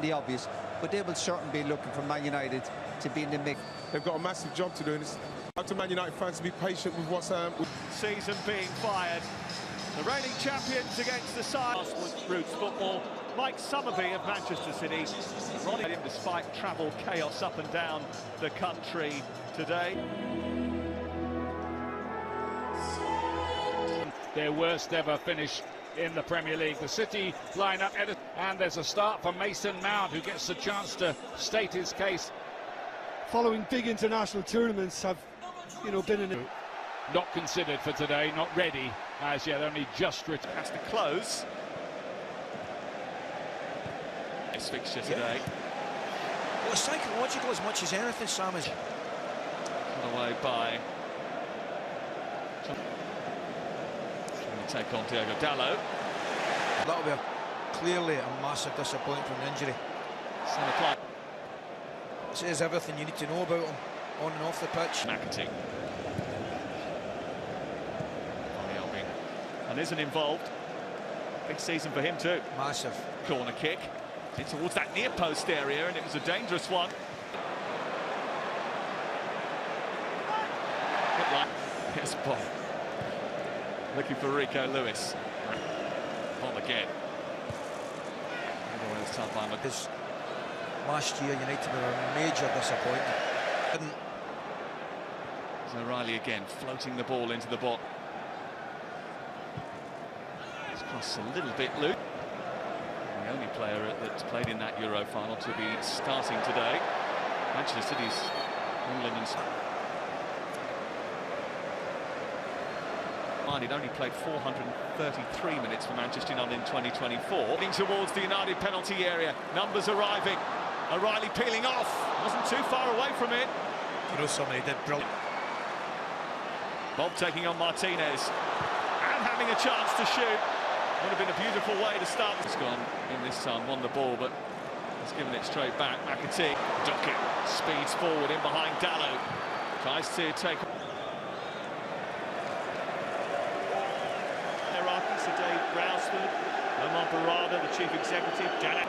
The obvious, but they will certainly be looking for Man United to be in the mix. They've got a massive job to do, and it's up to Man United fans to be patient with what's season being fired. The reigning champions against the side. Roots football. Mike Summerby of Manchester City, running him despite travel chaos up and down the country today. Their worst ever finish in the Premier League. The City line up, and there's a start for Mason Mount, who gets the chance to state his case. Following big international tournaments have, been in it. Not considered for today, not ready as yet, only just returned. Has to close. This fixture today. Well, it's psychological as much as anything, Sam. Is put away by trying to take on Diogo Dalot. That'll be clearly a massive disappointment from the injury. It says everything you need to know about him on and off the pitch. McAtee. And isn't involved. Big season for him too. Massive. Corner kick in towards that near post area, and it was a dangerous one. Yes, Bob. Looking for Rico Lewis. Bob again. Because last year United were a major disappointment. So O'Reilly again floating the ball into the box. It's crossed a little bit loose. The only player that's played in that Euro final to be starting today. Manchester City's England and he'd only played 433 minutes for Manchester United in 2024. Heading towards the United penalty area. Numbers arriving. O'Reilly peeling off. Wasn't too far away from it. Somebody did brilliant. Bob taking on Martinez. And having a chance to shoot. Would have been a beautiful way to start. He's gone in this time, won the ball, but he's given it straight back. McAtee. Dockett speeds forward in behind Dalot. Tries to take... Sir Dave Brailsford, Omar Barada, the chief executive, Janet.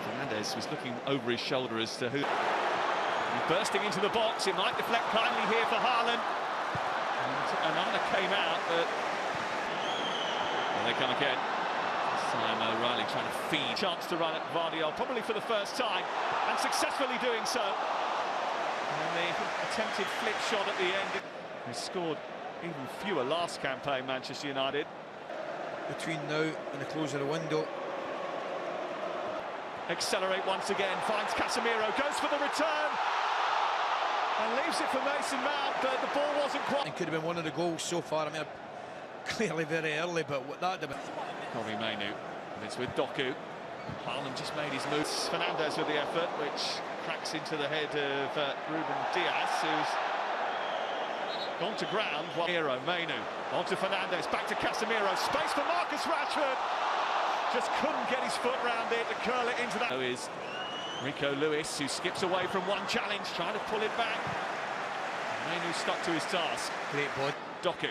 Fernandez was looking over his shoulder as to who. And bursting into the box, it might deflect kindly here for Haaland. And Anna came out, but there they come again. This time O'Reilly trying to feed. Chance to run at Vardiol, probably for the first time, and successfully doing so. And the attempted flick shot at the end. He scored even fewer last campaign, Manchester United. Between now and the close of the window. Accelerate once again, finds Casemiro, goes for the return, and leaves it for Mason Mount, but the ball wasn't quite... It could have been one of the goals so far. I mean, clearly very early, but what that... Kobe Mainu, and it's with Doku. Haaland just made his moves. Fernandez with the effort, which cracks into the head of Ruben Diaz, who's gone to ground. Hero, Mainu, on to Fernandez, back to Casemiro, space for Marcus Rashford. Just couldn't get his foot round it to curl it into that. So is Rico Lewis, who skips away from one challenge, trying to pull it back. Mainu stuck to his task. Great boy. Doku.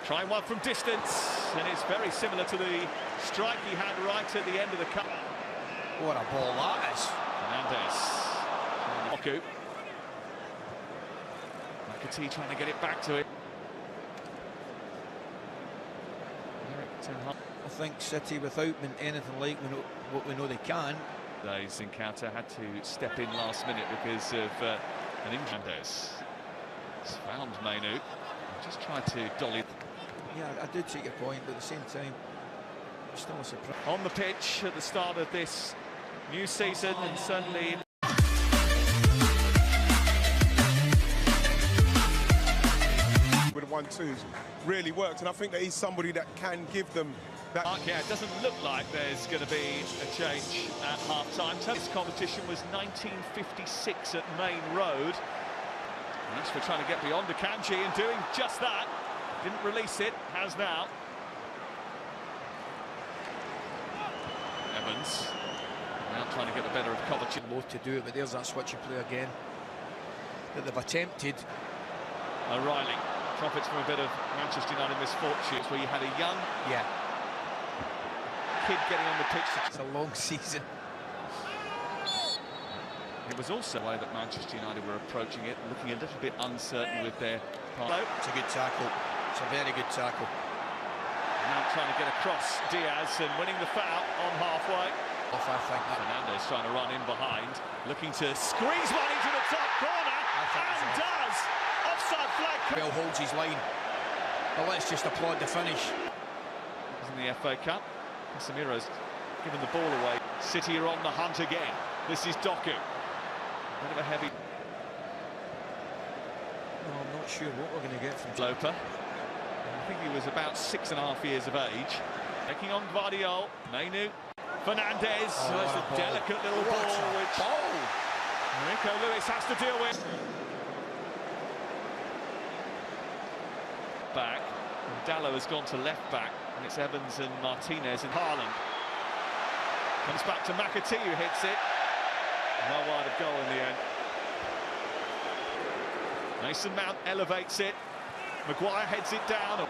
Trying one from distance, and it's very similar to the strike he had right at the end of the cup. What a ball that is. Fernandez. Doku. McAtee trying to get it back to it. I think City, without being anything like what we know they can. Today's encounter had to step in last minute because of an injury. He's found Mainu and just tried to dolly. Yeah, I do take your point, but at the same time, it's still a surprise. On the pitch at the start of this new season, and certainly. with the 1-2s really worked, and I think that he's somebody that can give them that. Yeah, it doesn't look like there's going to be a change at half-time. This competition was 1956 at Main Road. Manchesr trying to get beyond Akanji and doing just that. Didn't release it, has now. Evans now trying to get the better of Kovacic. Loath to do it, but there's that switching play again that they've attempted. O'Reilly profits from a bit of Manchester United misfortunes where you had a young kid getting on the pitch. It's a long season. It was also the way that Manchester United were approaching it, looking a little bit uncertain with their part. It's a good tackle. It's a very good tackle. Now trying to get across Diaz and winning the foul on halfway. I think that. Fernandes trying to run in behind, looking to squeeze one into the top corner, and does. Offside flag. Bell holds his line. But let's just applaud the finish. In the FA Cup, Casemiro's given the ball away. City are on the hunt again. This is Doku. Bit of a heavy. No, I'm not sure what we're going to get from Loper. I think he was about 6.5 years of age. Taking on Guardiola. Mainu. Fernandes. Oh, That's a delicate little ball, which Rico Lewis has to deal with. Back. And Dallo has gone to left back, and it's Evans and Martinez and Haaland. Comes back to McAtee, who hits it. No wide of goal in the end. Mason Mount elevates it. Maguire heads it down.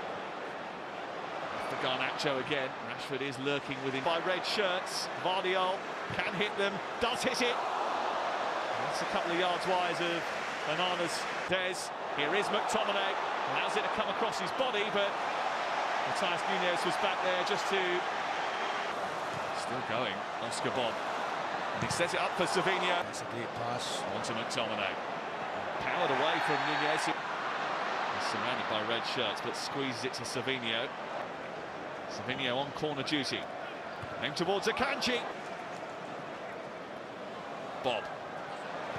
After Garnacho again. Rashford is lurking with him by red shirts. Vardiol can hit them, does hit it. That's a couple of yards wide of Bananas. Des. Here is McTominay. Allows it to come across his body, but Matthias Nunez was back there just to... Still going, Oscar Bob. And he sets it up for Savinho. That's a great pass. On to McTominay. Powered away from Nunez. He's surrounded by red shirts, but squeezes it to Savinho. Savinho on corner duty. Aimed towards Akanji. Bob.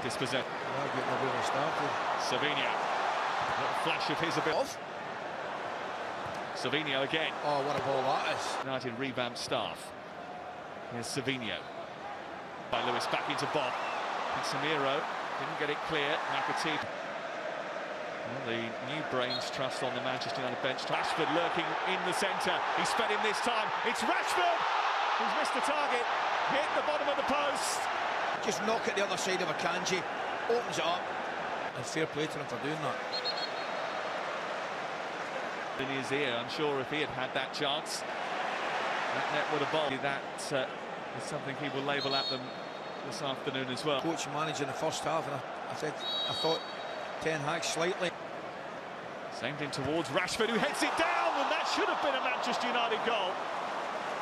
Dispossessed. Well, getting a bit of started. Savinho. Little flash of his ability. Savinho again. Oh, what a ball that is. United revamped staff. Here's Savinho. By Lewis back into Bob. Casemiro didn't get it clear. McAtee. Well, the new brains trust on the Manchester United bench. Rashford lurking in the centre. He sped him this time. It's Rashford who's missed the target. Hit the bottom of the post. Just knock it the other side of Akanji. Opens it up. And fair play to him for doing that. In his ear, I'm sure if he had had that chance, that net would have bowled. That is something he will label at them this afternoon as well. Coach manager in the first half, and I thought Ten Hag slightly. Same thing towards Rashford, who heads it down, and that should have been a Manchester United goal.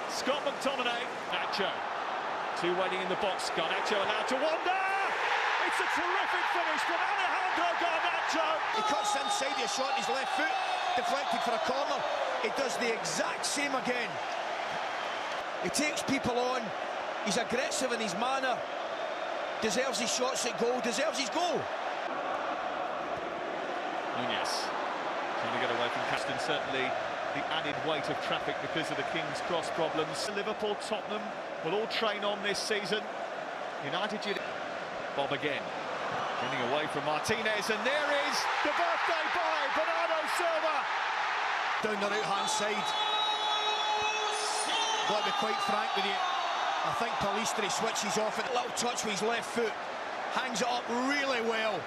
Scott McTominay. Nacho. Two waiting in the box. Garnacho allowed to wander. It's a terrific finish from Alejandro Garnacho. He cuts inside the shot, his left foot deflected for a corner. He does the exact same again. He takes people on. He's aggressive in his manner. Deserves his shots at goal. Deserves his goal. Nunez trying to get away from Caston. Certainly the added weight of traffic because of the King's Cross problems. Liverpool, Tottenham will all train on this season. United. Bob again. Getting away from Martinez, and there is the birthday boy, Bernardo Silva. Down the right-hand side. Got to be quite frank with you. I think Pellistri switches off it. A little touch with his left foot. Hangs it up really well.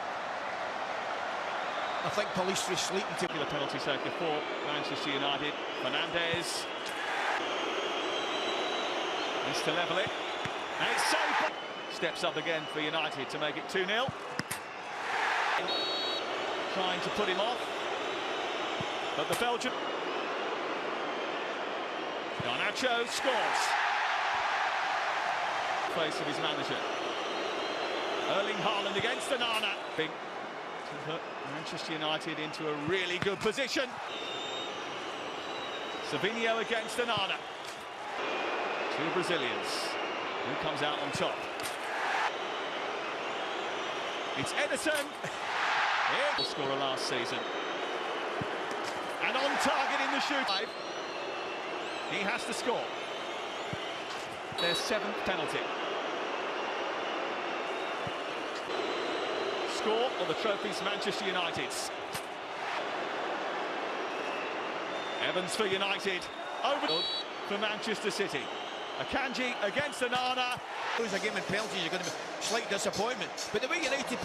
I think Pellistri's sleeping to the penalty taker for Manchester United. Fernandes. Needs to level it. And it's saved. Steps up again for United to make it 2-0. Trying to put him off. But the Belgian. Garnacho scores. Face of his manager. Erling Haaland against Onana. To put Manchester United into a really good position. Savinho against Onana. Two Brazilians. Who comes out on top? It's Ederson. He'll score last season. And on target in the shoot. He has to score. Their 7th penalty. Score or the trophy's Manchester United's. Evans for United. Over for Manchester City. Akanji against Onana. lose a game in penalties, you're going to be a slight disappointment. But the way United